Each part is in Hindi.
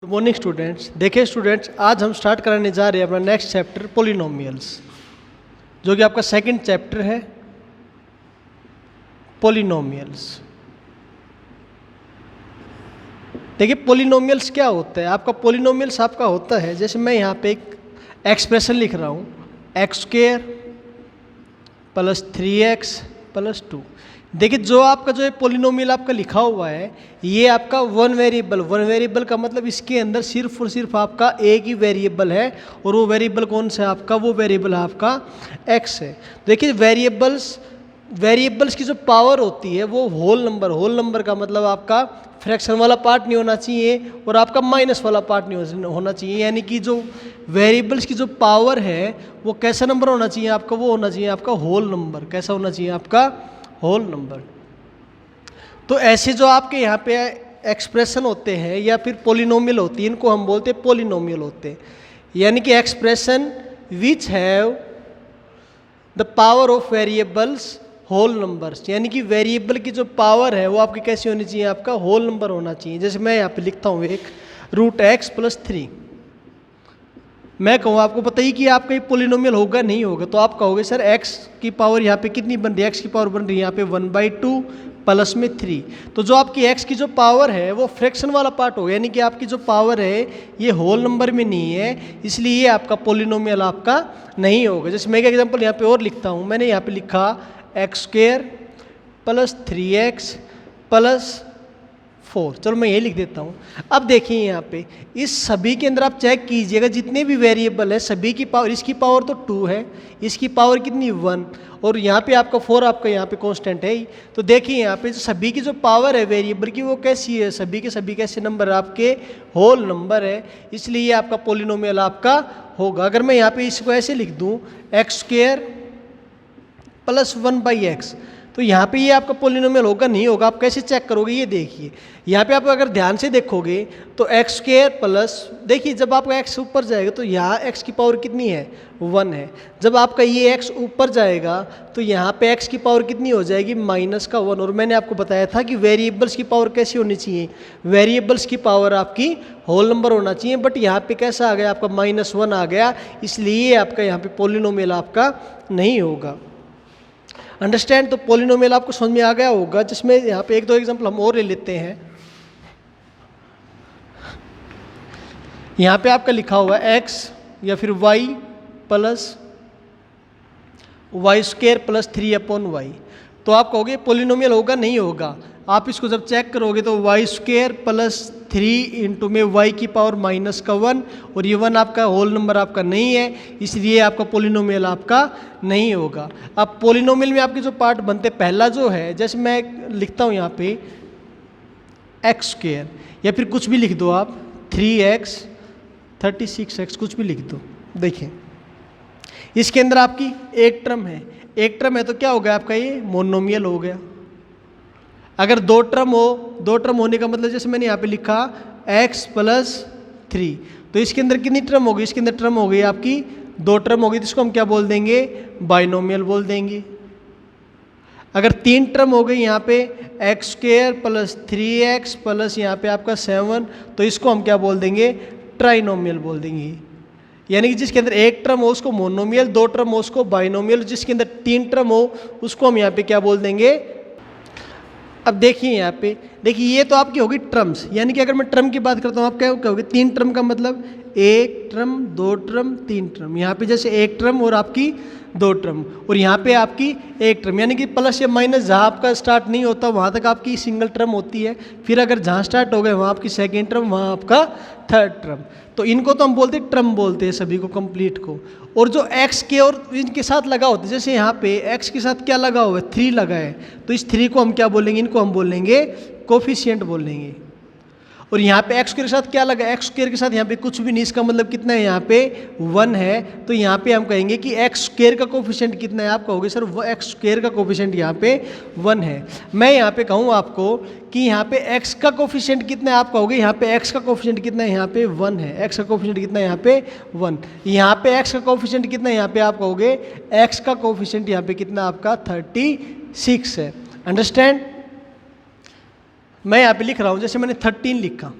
Good morning students. देखिए स्टूडेंट्स, आज हम स्टार्ट कराने जा रहे हैं अपना नेक्स्ट चैप्टर पॉलिनोमियल्स, जो कि आपका सेकंड चैप्टर है पॉलिनोमियल्स। देखिए पॉलिनोमियल्स क्या होता है। आपका पॉलिनोमियल्स आपका होता है, जैसे मैं यहाँ पे एक एक्सप्रेशन लिख रहा हूँ, x square plus 3x plus 2। देखिए जो आपका जो है पॉलिनोमियल आपका लिखा हुआ है, ये आपका वन वेरिएबल का मतलब इसके अंदर सिर्फ और सिर्फ आपका एक ही वेरिएबल है, और वो वेरिएबल कौन सा है आपका? वो वेरिएबल है आपका x है। देखिए वेरिएबल्स की जो पावर होती है वो होल नंबर का मतलब आपका फ्रैक्शन वाला पार्ट नहीं होना चाहिए और आपका माइनस वाला पार्ट नहीं होना चाहिए। यानी कि जो वेरिएबल्स की जो पावर है वो कैसा नंबर होना चाहिए आपका? वो होना चाहिए आपका होल नंबर। कैसा होना चाहिए आपका? Whole number. तो ऐसे जो आपके यहाँ पे एक्सप्रेशन होते हैं या फिर पॉलिनोमियल होती है, इनको हम बोलते हैं पॉलिनोमियल होते हैं। यानी कि expression which have the power of variables whole numbers. यानी कि वेरिएबल की जो पावर है वो आपकी कैसी होनी चाहिए? आपका होल नंबर होना चाहिए। जैसे मैं यहाँ पे लिखता हूँ एक √x + 3। मैं कहूँ आपको पता ही कि आपका ये पॉलिनोमियल होगा नहीं होगा, तो आप कहोगे सर x की पावर यहाँ पे कितनी बन रही है? x की पावर बन रही है यहाँ पे 1/2 प्लस में 3। तो जो आपकी x की जो पावर है वो फ्रैक्शन वाला पार्ट होगा, यानी कि आपकी जो पावर है ये होल नंबर में नहीं है, इसलिए ये आपका पॉलिनोमियल आपका नहीं होगा। जैसे मैं एक एग्जाम्पल यहाँ पे और लिखता हूँ, मैंने यहाँ पे लिखा x² प्लस 3x प्लस 4। चलो मैं ये लिख देता हूँ। अब देखिए यहाँ पे इस सभी के अंदर आप चेक कीजिएगा, जितने भी वेरिएबल है सभी की पावर, इसकी पावर तो 2 है, इसकी पावर कितनी 1, और यहाँ पे आपका 4 आपका यहाँ पे कांस्टेंट है ही। तो देखिए यहाँ पे सभी की जो पावर है वेरिएबल की वो कैसी है? सभी के सभी कैसे नंबर आपके? होल नंबर है, इसलिए ये आपका पॉलिनोमियल आपका होगा। अगर मैं यहाँ पे इसको ऐसे लिख दूँ x² प्लस 1/x, तो यहाँ पे ये आपका पॉलिनोमियल होगा नहीं होगा? आप कैसे चेक करोगे? ये देखिए यहाँ पे आप अगर ध्यान से देखोगे तो x² प्लस, देखिए जब आपका x ऊपर जाएगा तो यहाँ x की पावर कितनी है? 1 है। जब आपका ये x ऊपर जाएगा तो यहाँ पे x की पावर कितनी हो जाएगी? -1। और मैंने आपको बताया था कि वेरिएबल्स की पावर कैसी होनी चाहिए? वेरिएबल्स की पावर आपकी होल नंबर होना चाहिए, बट यहाँ पे कैसा आ गया? आपका -1 आ गया, इसलिए आपका यहाँ पे पॉलिनोमियल आपका नहीं होगा। अंडरस्टैंड? तो पॉलिनोमियल आपको समझ में आ गया होगा, जिसमें यहाँ पे एक दो एग्जांपल हम और ले लेते हैं। यहाँ पे आपका लिखा हुआ है x या फिर y plus y² plus 3/y। तो आप कहोगे पॉलिनोमियल होगा नहीं होगा? आप इसको जब चेक करोगे तो y² प्लस 3 इंटू में y की पावर -1, और ये 1 आपका होल नंबर आपका नहीं है, इसलिए आपका पॉलिनोमियल आपका नहीं होगा। अब पॉलिनोमियल में आपके जो पार्ट बनते, पहला जो है, जैसे मैं लिखता हूँ यहाँ पे x² या फिर कुछ भी लिख दो आप, 3x 36x कुछ भी लिख दो। देखिए इसके अंदर आपकी एक टर्म है तो क्या हो गया आपका? ये मोनोमियल हो गया। अगर दो टर्म होने का मतलब, जैसे मैंने यहाँ पे लिखा x + 3, तो इसके अंदर कितनी टर्म होगी? इसके अंदर टर्म हो गई आपकी 2 टर्म होगी, जिसको हम क्या बोल देंगे? बाइनोमियल बोल देंगे। अगर 3 टर्म हो गई यहाँ पे x² प्लस 3x प्लस यहाँ पे आपका 7, तो इसको हम क्या बोल देंगे? ट्राइनोमियल बोल देंगे। यानी कि जिसके अंदर एक टर्म हो उसको मोनोमियल, 2 टर्म हो उसको बाइनोमियल, जिसके अंदर 3 टर्म हो उसको हम यहाँ पे क्या बोल देंगे? अब देखिए यहाँ पे, देखिए ये तो आपकी होगी टर्म्स। यानी कि अगर मैं टर्म की बात करता हूँ, आप क्या कहोगे? 3 टर्म का मतलब 1 टर्म 2 टर्म 3 टर्म। यहाँ पे जैसे 1 टर्म और आपकी 2 टर्म, और यहाँ पे आपकी 1 टर्म। यानी कि प्लस या माइनस जहाँ आपका स्टार्ट नहीं होता वहाँ तक आपकी सिंगल टर्म होती है, फिर अगर जहाँ स्टार्ट हो गए वहाँ आपकी सेकेंड टर्म, वहाँ आपका थर्ड टर्म। तो इनको तो हम बोलते हैं टर्म बोलते हैं सभी को, कंप्लीट को। और जो x के और इनके साथ लगा होता है, जैसे यहाँ पे x के साथ क्या लगा हुआ है? 3 लगा है, तो इस 3 को हम क्या बोलेंगे? इनको हम बोलेंगे कोफिशिएंट बोलेंगे। और यहाँ पे x² के साथ क्या लगा? x² के साथ यहाँ पे कुछ भी नहीं, इसका मतलब कितना है? यहाँ पे 1 है, तो यहाँ पे हम कहेंगे कि x² का कोफिशिएंट कितना है? आप कहोगे सर वो x² का कोफिशिएंट यहाँ पे 1 है। मैं यहाँ पे कहूँ आपको कि यहाँ पे x का कोफिशिएंट कितना है? आप कहोगे यहाँ पे x का कोफिशिएंट कितना है? यहाँ पे 1 है। x का कोफिशिएंट कितना है? यहाँ पे 1। यहाँ पे x का कोफिशिएंट कितना है? यहाँ पे आप कहोगे x का कोफिशिएंट यहाँ पे कितना आपका? 36 है। अंडरस्टैंड? मैं यहाँ पे लिख रहा हूँ, जैसे मैंने 13 लिखा,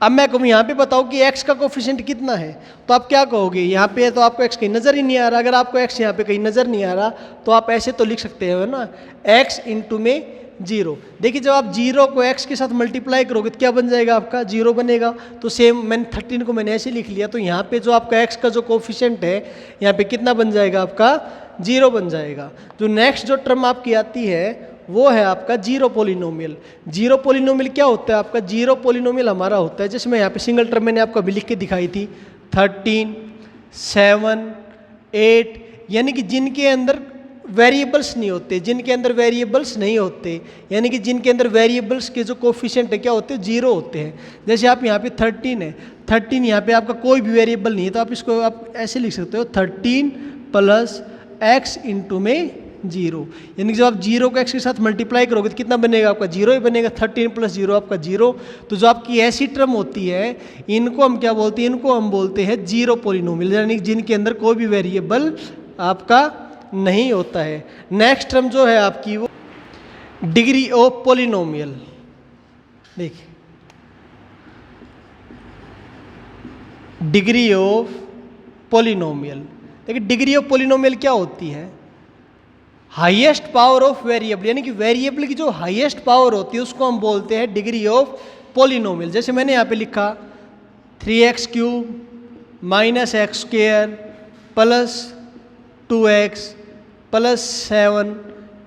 अब मैं कहूँ यहाँ पे बताओ कि x का कोफिशिएंट कितना है, तो आप क्या कहोगे, यहाँ पे तो आपको x कहीं नज़र ही नहीं आ रहा। अगर आपको x यहाँ पे कहीं नज़र नहीं आ रहा तो आप ऐसे तो लिख सकते हो ना, x इंटू में 0। देखिए जब आप 0 को x के साथ मल्टीप्लाई करोगे तो क्या बन जाएगा, आपका 0 बनेगा। तो सेम मैंने 13 को मैंने ऐसे लिख लिया, तो यहाँ पे जो आपका x का जो कोफिशिएंट है यहाँ पे कितना बन जाएगा, आपका 0 बन जाएगा। जो नेक्स्ट जो टर्म आपकी आती है वो है आपका जीरो पोलिनोमियल। जीरो पोलिनोमियल क्या होता है, आपका जीरो पोलिनोमियल हमारा होता है, जैसे मैं यहाँ पे सिंगल टर्म मैंने आपको अभी लिख के दिखाई थी 13, 7, 8, यानी कि जिनके अंदर वेरिएबल्स नहीं होते, जिनके अंदर वेरिएबल्स नहीं होते, यानी कि जिनके अंदर वेरिएबल्स के जो कोफिशिएंट है क्या होते हैं, 0 होते हैं। जैसे आप यहाँ पे 13 है, 13 यहाँ पे आपका कोई भी वेरिएबल नहीं है, तो आप इसको आप ऐसे लिख सकते हो 13 प्लस x इंटू में 0, यानी कि जब आप 0 को x के साथ मल्टीप्लाई करोगे तो कितना बनेगा, आपका 0 ही बनेगा। 13 प्लस 0 आपका 0। तो जो आपकी ऐसी टर्म होती है इनको हम क्या बोलते हैं, इनको हम बोलते हैं जीरो पोलिनोमियल, यानी जिनके अंदर कोई भी वेरिएबल आपका नहीं होता है। नेक्स्ट टर्म जो है आपकी वो डिग्री ऑफ पोलिनोमियल। देखिए डिग्री ऑफ पोलिनोमियल, देखिए डिग्री ऑफ पोलिनोमियल क्या होती है, हाईएस्ट पावर ऑफ वेरिएबल, यानी कि वेरिएबल की जो हाईएस्ट पावर होती है उसको हम बोलते हैं डिग्री ऑफ पोलिनोमियल। जैसे मैंने यहाँ पे लिखा 3x³ minus x square plus 2x plus 7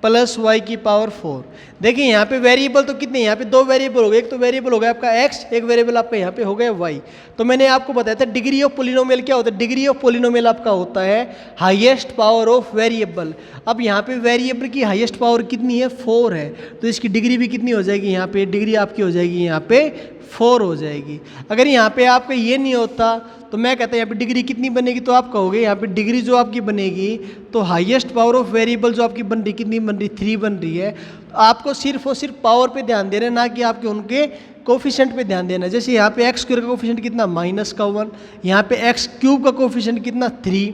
plus y की पावर 4। देखिए यहाँ पे वेरिएबल तो कितने, यहाँ पे 2 वेरिएबल हो गए, एक तो वेरिएबल हो गया आपका x, एक वेरिएबल आपका यहाँ पे हो गया y। तो मैंने आपको बताया था डिग्री ऑफ पोलिनोमियल क्या होता है, डिग्री ऑफ पोलिनोमियल आपका होता है हाईएस्ट पावर ऑफ वेरिएबल। अब यहाँ पे वेरिएबल की हाईएस्ट पावर कितनी है, 4 है, तो इसकी डिग्री भी कितनी हो जाएगी, यहाँ पे डिग्री आपकी हो जाएगी यहाँ पे 4 हो जाएगी। अगर यहाँ पे आपका ये नहीं होता तो मैं कहता यहाँ पे डिग्री कितनी बनेगी, तो आप कहोगे यहाँ पे डिग्री जो आपकी बनेगी तो हाईएस्ट पावर ऑफ वेरिएबल जो आपकी बन रही कितनी बन रही, 3 बन रही है। तो आपको सिर्फ और सिर्फ पावर पे ध्यान देना है, ना कि आपके उनके कोफिशिएंट पे ध्यान देना है। जैसे यहाँ पे x स्क्वायर का कोफिशिएंट कितना -1, यहाँ पे x³ का कोफिशिएंट कितना 3,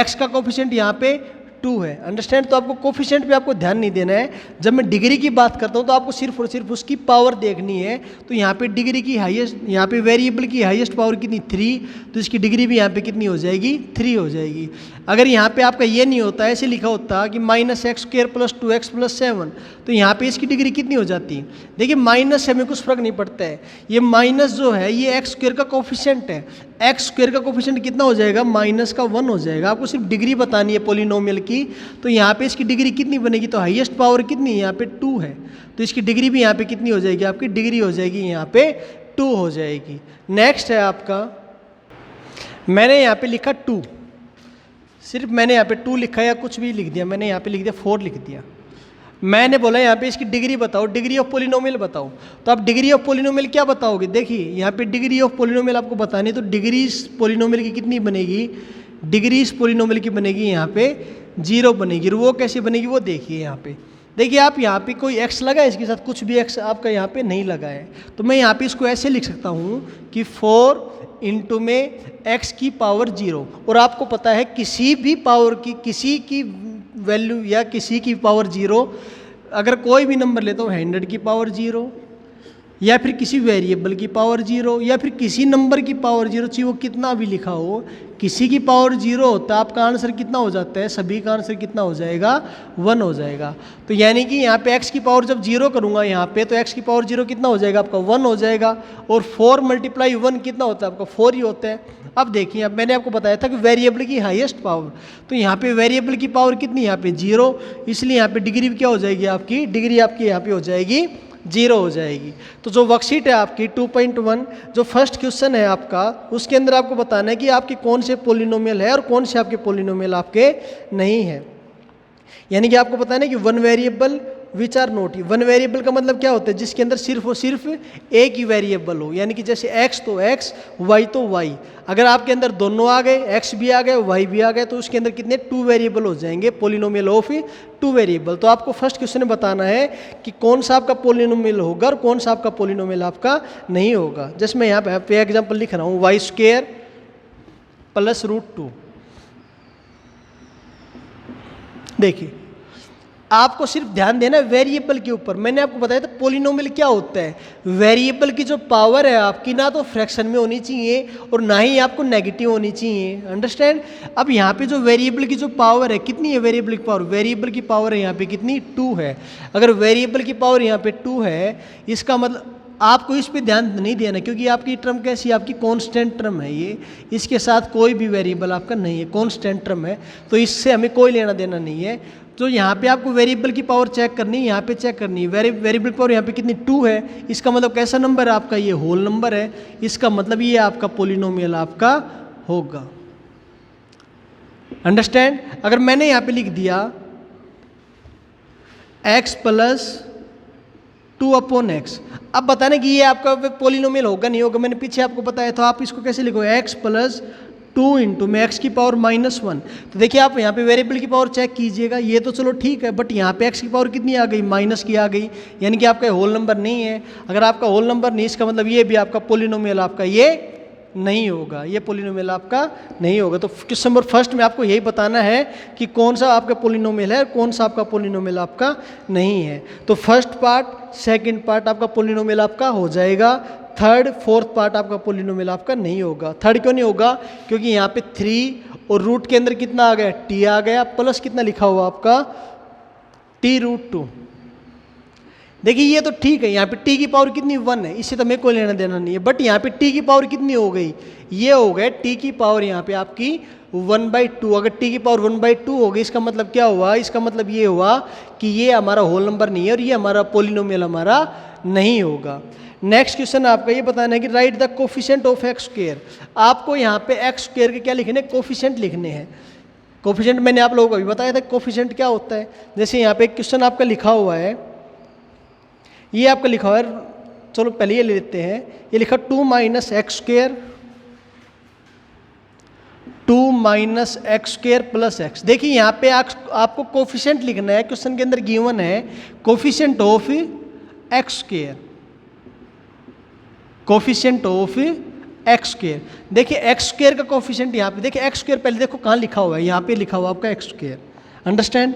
x का कोफिशिएंट यहाँ पे 2 है। अंडरस्टैंड, तो आपको कोफिशिएंट पे आपको ध्यान नहीं देना है। जब मैं डिग्री की बात करता हूँ तो आपको सिर्फ और सिर्फ उसकी पावर देखनी है। तो यहाँ पे डिग्री की हाईएस्ट, यहाँ पे वेरिएबल की हाईएस्ट पावर कितनी 3, तो इसकी डिग्री भी यहाँ पे कितनी हो जाएगी, 3 हो जाएगी। अगर यहाँ पे आपका ये नहीं होता, ऐसे लिखा होता कि -x² प्लस 2x प्लस 7, तो यहाँ पे इसकी डिग्री कितनी हो जाती। देखिए माइनस से हमें कुछ फर्क नहीं पड़ता है, ये माइनस जो है ये x² का कोफिशिएंट है, x² का कोफिशिएंट कितना हो जाएगा, -1 हो जाएगा। आपको सिर्फ डिग्री बतानी है पोलिनोमियल की, तो यहाँ पे इसकी डिग्री कितनी बनेगी, तो हाईएस्ट पावर कितनी है, यहाँ पे 2 है, तो इसकी डिग्री भी यहाँ पे कितनी हो जाएगी, आपकी डिग्री हो जाएगी यहाँ पे 2 हो जाएगी। नेक्स्ट है आपका, मैंने यहाँ पे लिखा 2, सिर्फ मैंने यहाँ पे 2 लिखा या कुछ भी लिख दिया, मैंने यहाँ पे लिख दिया 4 लिख दिया। मैंने बोला यहाँ पे इसकी डिग्री बताओ, डिग्री ऑफ पोलिनोमियल बताओ, तो आप डिग्री ऑफ पोलिनोमियल क्या बताओगे। देखिए यहाँ पे डिग्री ऑफ पोलिनोमियल आपको बतानी है, तो डिग्री पोलिनोमियल की कितनी बनेगी, डिग्री पोलिनोमियल की बनेगी यहाँ पे 0 बनेगी। और वो कैसे बनेगी वो देखिए यहाँ पे, देखिए आप यहाँ पे कोई x लगा है, इसके साथ कुछ भी x आपका यहाँ पे नहीं लगा है, तो मैं यहाँ पे इसको ऐसे लिख सकता हूँ कि 4 इंटू में x की पावर 0। और आपको पता है किसी भी पावर की, किसी की वैल्यू या किसी की पावर 0, अगर कोई भी नंबर लेता हूँ 100 की पावर 0, या फिर किसी वेरिएबल की पावर 0, या फिर किसी नंबर की पावर 0, चाहे वो कितना भी लिखा हो, किसी की पावर 0 होता है, आपका आंसर कितना हो जाता है, सभी का आंसर कितना हो जाएगा, 1 हो जाएगा। तो यानी कि यहाँ पे x की पावर जब 0 करूँगा यहाँ पे, तो x की पावर 0 कितना हो जाएगा, आपका 1 हो जाएगा। और 4 × 1 कितना होता है, आपका 4 ही होता है। अब देखिए, अब मैंने आपको बताया था कि वेरिएबल की हाईएस्ट पावर, तो यहाँ पे वेरिएबल की पावर कितनी, यहाँ पे 0, इसलिए यहाँ पे डिग्री क्या हो जाएगी, आपकी डिग्री आपकी यहाँ पे हो जाएगी 0 हो जाएगी। तो जो वर्कशीट है आपकी 2.1, जो फर्स्ट क्वेश्चन है आपका, उसके अंदर आपको बताना है कि आपके कौन से पोलिनोमियल है और कौन से आपके पोलिनोमियल आपके नहीं है। यानी कि आपको बताना है कि one variable which are not. One variable का मतलब क्या होता है, जिसके अंदर सिर्फ और सिर्फ एक ही वेरिएबल हो, यानी कि जैसे x तो x, y तो y। अगर आपके अंदर दोनों आ गए, x भी आ गए y भी आ गए, तो उसके अंदर कितने 2 वेरिएबल हो जाएंगे, पोलिनोमियल ऑफ 2 वेरिएबल। तो आपको फर्स्ट क्वेश्चन में बताना है कि कौन सा आपका पोलिनोमियल होगा और कौन सा आपका पोलिनोमियल आपका नहीं होगा। जैसे मैं यहाँ पे एग्जाम्पल लिख रहा हूँ, y² प्लस √2। देखिए आपको सिर्फ ध्यान देना है वेरिएबल के ऊपर। मैंने आपको बताया था पोलिनोमियल क्या होता है, वेरिएबल की जो पावर है आपकी ना तो फ्रैक्शन में होनी चाहिए और ना ही आपको नेगेटिव होनी चाहिए, अंडरस्टैंड। अब यहाँ पे जो वेरिएबल की जो पावर है कितनी है, वेरिएबल की पावर, वेरिएबल की पावर है यहाँ पे कितनी, 2 है। अगर वेरिएबल की पावर यहाँ पे 2 है, इसका मतलब आपको इस पे ध्यान नहीं देना, क्योंकि आपकी टर्म कैसी है, आपकी कांस्टेंट टर्म है ये, इसके साथ कोई भी वेरिएबल आपका नहीं है, कांस्टेंट टर्म है, तो इससे हमें कोई लेना देना नहीं है। तो यहाँ पे आपको वेरिएबल की पावर चेक करनी है, यहाँ पे चेक करनी है। वेरिएबल पावर यहाँ पे कितनी, 2 है। इसका मतलब कैसा नंबर है आपका, ये होल नंबर है। इसका मतलब ये आपका पोलिनोमियल आपका होगा, अंडरस्टैंड। अगर मैंने यहाँ पे लिख दिया x प्लस 2/x, अब बताना कि ये आपका पोलिनोमियल होगा नहीं होगा, मैंने पीछे आपको बताया। तो आप इसको कैसे लिखो, x प्लस 2 इंटू में x की पावर -1। तो देखिए आप यहाँ पे वेरिएबल की पावर चेक कीजिएगा, ये तो चलो ठीक है, बट यहाँ पे x की पावर कितनी आ गई, माइनस की आ गई, यानी कि आपका होल नंबर नहीं है। अगर आपका होल नंबर नहीं, इसका मतलब ये भी आपका पोलिनोमियल आपका ये नहीं होगा, ये पोलिनोमियल आपका नहीं होगा। तो क्वेश्चन नंबर फर्स्ट में आपको यही बताना है कि कौन सा आपका पोलिनोमियल है, कौन सा आपका पोलिनोमियल आपका नहीं है। तो फर्स्ट पार्ट, सेकंड पार्ट आपका पोलिनोमियल आपका हो जाएगा, थर्ड फोर्थ पार्ट आपका पोलिनोमियल आपका नहीं होगा। थर्ड क्यों नहीं होगा, क्योंकि यहाँ पे 3 और रूट के अंदर कितना आ गया, t आ गया, प्लस कितना लिखा हुआ आपका t√2। देखिए ये तो ठीक है, यहाँ पे t की पावर कितनी 1 है, इससे तो मेरे को लेना देना नहीं है, बट यहाँ पे t की पावर कितनी हो गई, ये हो गया t की पावर यहाँ पे आपकी 1/2। अगर t की पावर 1/2 हो गई, इसका मतलब क्या हुआ, इसका मतलब ये हुआ कि ये हमारा होल नंबर नहीं है और ये हमारा पोलिनोमियल हमारा नहीं होगा। नेक्स्ट क्वेश्चन आपका ये बताना है कि right the coefficient of x square. आपको यहाँ पे x स्क्वायर के क्या लिखने, कोफिशिएंट लिखने हैं। कोफिशिएंट मैंने आप लोगों को अभी बताया था कोफिशिएंट क्या होता है। जैसे यहाँ पे एक क्वेश्चन आपका लिखा हुआ है, ये आपका लिखा हुआ है, चलो पहले ये ले लेते हैं, ये लिखा 2 - x square 2 - x square plus x। देखिए यहाँ पे आपको कोफिशिएंट लिखना है, क्वेश्चन के अंदर गिवन है coefficient of x square, coefficient of x square. देखिए x स्क्वायर का कोफिशिएंट यहाँ पे देखिए, x स्क्वायर पहले देखो कहाँ लिखा हुआ है, यहाँ पे लिखा हुआ आपका x स्क्वायर, अंडरस्टैंड।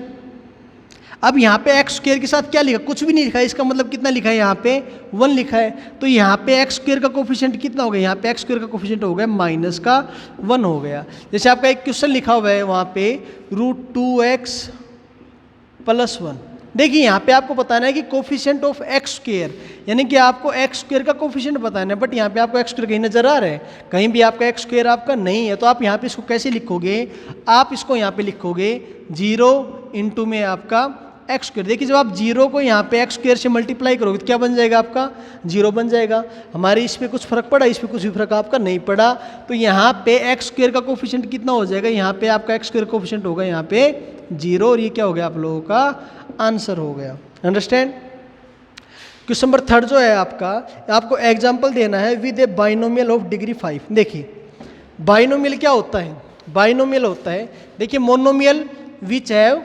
अब यहाँ पे x स्क्वायर के साथ क्या लिखा, कुछ भी नहीं लिखा है, इसका मतलब कितना लिखा है, यहाँ पे 1 लिखा है। तो यहाँ पे x स्क्वायर का कोफिशिएंट कितना हो गया, यहाँ पे x स्क्वायर का कोफिशिएंट हो गया -1 हो गया। जैसे आपका एक क्वेश्चन लिखा हुआ है वहाँ पे √2x + 1। देखिए यहाँ पे आपको बताना है कि कोफिशिएंट ऑफ x स्क्वायर, यानी कि आपको x स्क्वायर का कोफिशिएंट बताना है, बट यहाँ पे आपको x स्क्वायर कहीं नजर आ रहा है, कहीं भी आपका x स्क्वायर आपका नहीं है। तो आप यहाँ पे इसको कैसे लिखोगे, आप इसको यहाँ पे लिखोगे 0 इंटू में आपका x स्क्वायर। देखिए जब आप 0 को यहाँ पे x स्क्वायर से मल्टीप्लाई करोगे तो क्या बन जाएगा, आपका 0 बन जाएगा। हमारे इस पर कुछ फर्क पड़ा, इस पर कुछ भी फर्क आपका नहीं पड़ा। तो यहाँ पे x स्क्वायर का कोफिशिएंट कितना हो जाएगा, यहाँ पे आपका x स्क्वायर कोफिशिएंट होगा यहाँ पे 0, और ये क्या हो गया आप लोगों का आंसर हो गया, अंडरस्टैंड। क्वेश्चन नंबर थर्ड जो है आपका, आपको एग्जाम्पल देना है with A binomial of degree 5। देखिए बाइनोमियल क्या होता है, बाइनोमियल होता है, देखिए मोनोमियल विच हैव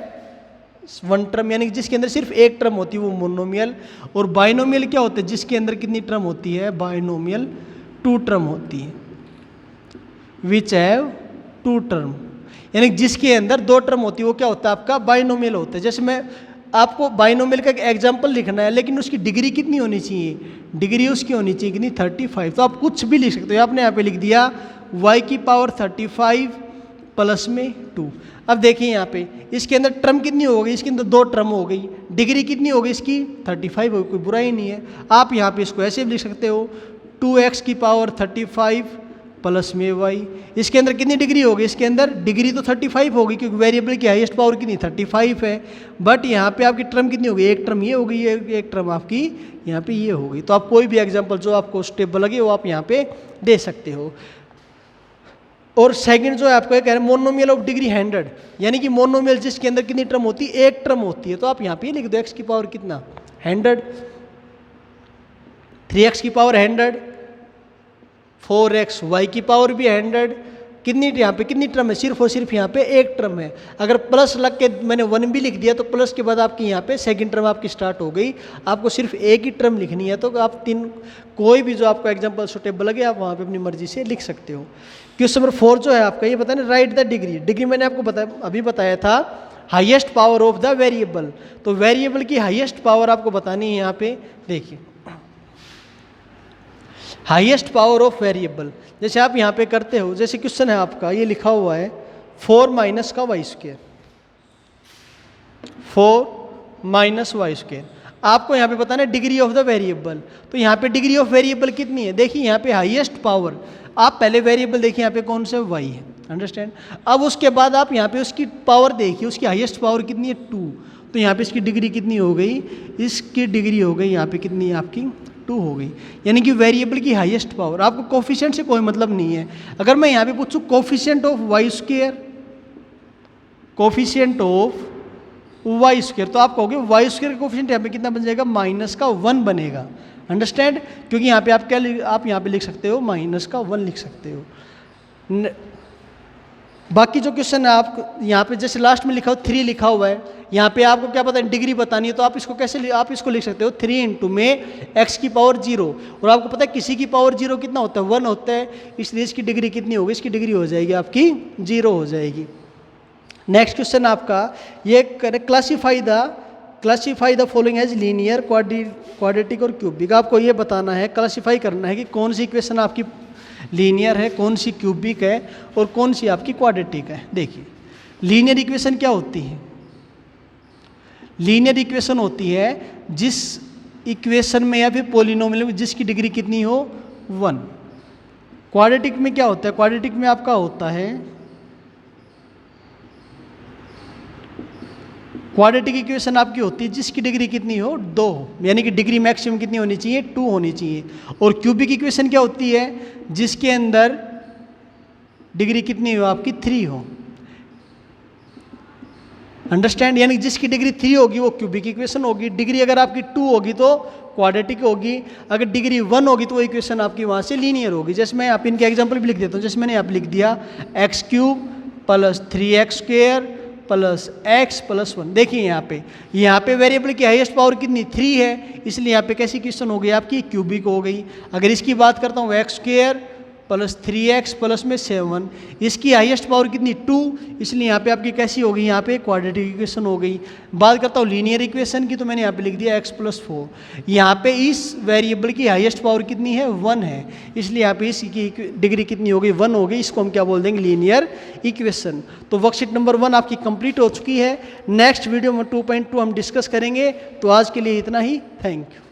1 टर्म, यानी कि जिसके अंदर सिर्फ एक टर्म होती है वो मोनोमियल। और बाइनोमियल क्या होता है, जिसके अंदर कितनी टर्म होती है, बाइनोमियल 2 टर्म होती है, विच हैव 2 टर्म, यानी जिसके अंदर 2 टर्म होती है वो क्या होता है, आपका बाइनोमियल होता है। जैसे मैं आपको बाइनोमियल का एक एग्जाम्पल लिखना है, लेकिन उसकी डिग्री कितनी होनी चाहिए, डिग्री उसकी होनी चाहिए कितनी, 35। तो आप कुछ भी लिख सकते हो, आपने यहाँ पे लिख दिया y की पावर 35 प्लस में 2। अब देखिए यहाँ पे इसके अंदर टर्म कितनी हो गई, इसके अंदर 2 टर्म हो गई, डिग्री कितनी हो गई इसकी 35 हो गई, कोई बुरा ही नहीं है। आप यहाँ पे इसको ऐसे भी लिख सकते हो 2x की पावर 35 प्लस में y। इसके अंदर कितनी डिग्री होगी, इसके अंदर डिग्री तो 35 होगी, क्योंकि वेरिएबल की हाईएस्ट पावर कितनी 35 है, बट यहाँ पे आपकी टर्म कितनी होगी, एक टर्म ये हो गई, एक टर्म आपकी यहाँ पे ये हो गई। तो आप कोई भी एग्जांपल जो आपको स्टेबल लगे वो आप यहाँ पे दे सकते हो। और सेकंड जो है आपको कह रहे हैं मोनोमियल ऑफ डिग्री 100, यानी कि मोनोमियल जिसके अंदर कितनी टर्म होती है, एक टर्म होती है। तो आप यहाँ पे लिख दो x की पावर कितना 100, 3x की पावर 100, 4x, y की पावर भी 100। कितनी यहाँ पे कितनी टर्म है, सिर्फ और सिर्फ यहाँ पे एक टर्म है। अगर प्लस लग के मैंने 1 भी लिख दिया तो प्लस के बाद आपकी यहाँ पे सेकंड टर्म आपकी स्टार्ट हो गई। आपको सिर्फ एक ही टर्म लिखनी है, तो आप कोई भी जो आपको एग्जांपल सुटेबल लगे आप वहाँ पे अपनी मर्जी से लिख सकते हो। क्वेश्चन नंबर 4 जो है आपका ये बताना राइट द डिग्री। डिग्री मैंने आपको अभी बताया था highest power of the variable. तो वेरिएबल की हाईएस्ट पावर आपको बतानी है यहाँ पे। देखिए हाईएस्ट पावर ऑफ वेरिएबल, जैसे आप यहाँ पे करते हो, जैसे क्वेश्चन है आपका, ये लिखा हुआ है 4 माइनस का Y square, 4 minus Y square. आपको यहाँ पे बताना है डिग्री ऑफ द वेरिएबल। तो यहाँ पे डिग्री ऑफ वेरिएबल कितनी है? देखिए यहाँ पे हाईएस्ट पावर, आप पहले वेरिएबल देखिए यहाँ पे कौन सा वाई है, अंडरस्टैंड। अब उसके बाद आप यहाँ पे उसकी पावर देखिए, उसकी हाईएस्ट पावर कितनी है? 2। तो यहाँ पे इसकी डिग्री कितनी हो गई? इसकी डिग्री हो गई यहाँ पे कितनी है आपकी? 2 हो गई। यानी कि वेरिएबल की हाईएस्ट पावर। आपको कोफिशिएंट से कोई मतलब नहीं है। अगर मैं यहाँ पे पूछूँ coefficient of Y square, coefficient of Y square, तो आप कहोगे वाई स्क्वायर का कोफिशिएंट यहाँ पे कितना बन जाएगा? -1 बनेगा, अंडरस्टैंड। क्योंकि यहाँ पे आप क्या आप यहाँ पे लिख सकते हो? -1 लिख सकते हो। बाकी जो क्वेश्चन है आप यहाँ पे जैसे लास्ट में लिखा हो 3 लिखा हुआ है, यहाँ पे आपको क्या पता है? डिग्री बतानी है, तो आप इसको कैसे आप इसको लिख सकते हो 3 इंटू में x की पावर 0। और आपको पता है किसी की पावर 0 कितना होता है? 1 होता है, इसलिए इसकी डिग्री कितनी होगी? इसकी डिग्री हो जाएगी आपकी 0 हो जाएगी। नेक्स्ट क्वेश्चन आपका ये classify the following as linear, quadratic और क्यूबिक। आपको ये बताना है, क्लासीफाई करना है कि कौन सी इक्वेशन आपकी लीनियर है, कौन सी क्यूबिक है और कौन सी आपकी क्वाड्रेटिक है। देखिए लीनियर इक्वेशन क्या होती है? लीनियर इक्वेशन होती है जिस इक्वेशन में या फिर पॉलिनोमियल में जिसकी डिग्री कितनी हो? 1। क्वाड्रेटिक में क्या होता है? क्वाड्रेटिक में आपका होता है, क्वाड्रेटिक इक्वेशन आपकी होती है जिसकी डिग्री कितनी हो? 2 हो, यानी कि डिग्री मैक्सिमम कितनी होनी चाहिए? 2 होनी चाहिए। और क्यूबिक इक्वेशन क्या होती है? जिसके अंदर डिग्री कितनी हो आपकी? 3 हो, अंडरस्टैंड। यानी जिसकी डिग्री 3 होगी वो क्यूबिक इक्वेशन होगी। डिग्री अगर आपकी 2 होगी तो क्वाड्रेटिक होगी। अगर डिग्री 1 होगी तो वो इक्वेशन आपकी वहाँ से लीनियर होगी। जैसे मैं आप इनके एग्जाम्पल भी लिख देता हूँ। जैसे मैंने यहाँ पे लिख दिया x³ + 3x² + x + 1। देखिए यहाँ पे वेरिएबल की हाईएस्ट पावर कितनी? 3 है, इसलिए यहाँ पे कैसी इक्वेशन हो गई आपकी? क्यूबिक हो गई। अगर इसकी बात करता हूँ x² + 3x + में 7, इसकी हाईएस्ट पावर कितनी? 2, इसलिए यहाँ पे आपकी कैसी हो गई? यहाँ पे क्वाड्रेटिक इक्वेशन हो गई। बात करता हूँ लीनियर इक्वेशन की, तो मैंने यहाँ पे लिख दिया x + 4। यहाँ पे इस वेरिएबल की हाईएस्ट पावर कितनी है? 1 है, इसलिए यहाँ पे इसकी डिग्री कितनी हो गई? 1 हो गई। इसको हम क्या बोल देंगे? Linear equation. तो वर्कशीट नंबर 1 आपकी कंप्लीट हो चुकी है। नेक्स्ट वीडियो में 2.2 हम डिस्कस करेंगे। तो आज के लिए इतना ही, थैंक यू।